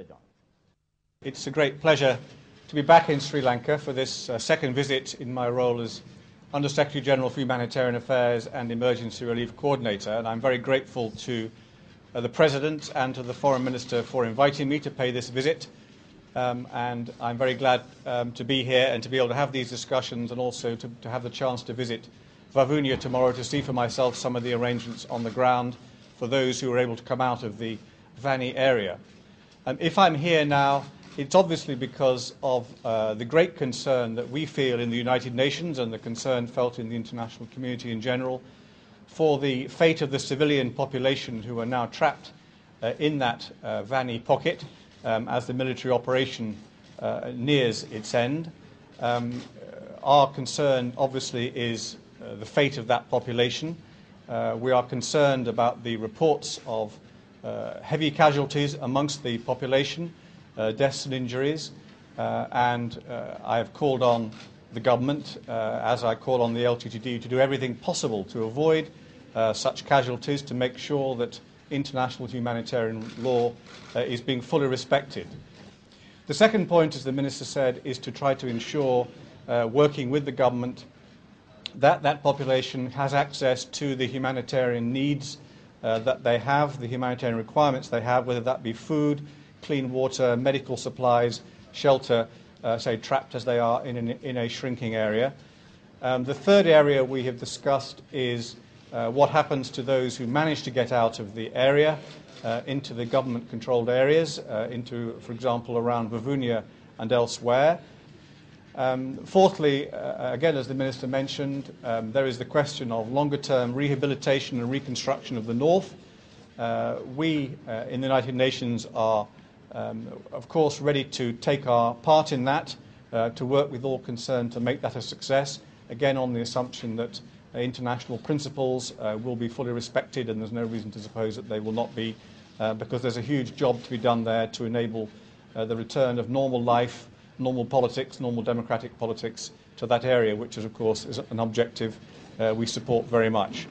John. It's a great pleasure to be back in Sri Lanka for this second visit in my role as Under-Secretary General for Humanitarian Affairs and Emergency Relief Coordinator, and I'm very grateful to the President and to the Foreign Minister for inviting me to pay this visit. And I'm very glad to be here and to be able to have these discussions, and also to have the chance to visit Vavuniya tomorrow to see for myself some of the arrangements on the ground for those who are able to come out of the Vani area. If I'm here now, it's obviously because of the great concern that we feel in the United Nations and the concern felt in the international community in general for the fate of the civilian population who are now trapped in that Vani pocket as the military operation nears its end. Our concern obviously is the fate of that population. We are concerned about the reports of heavy casualties amongst the population, deaths and injuries, and I have called on the government, as I call on the LTTD, to do everything possible to avoid such casualties, to make sure that international humanitarian law is being fully respected. The second point, as the Minister said, is to try to ensure, working with the government, that that population has access to the humanitarian needs that they have, the humanitarian requirements they have, whether that be food, clean water, medical supplies, shelter, say trapped as they are in a shrinking area. The third area we have discussed is what happens to those who manage to get out of the area into the government-controlled areas, into, for example, around Vavuniya and elsewhere. Fourthly, again, as the Minister mentioned, there is the question of longer-term rehabilitation and reconstruction of the north. We in the United Nations are, of course, ready to take our part in that, to work with all concerned to make that a success, again on the assumption that international principles will be fully respected, and there's no reason to suppose that they will not be, because there's a huge job to be done there to enable the return of normal life, normal politics, normal democratic politics to that area, which is, of course, is an objective we support very much.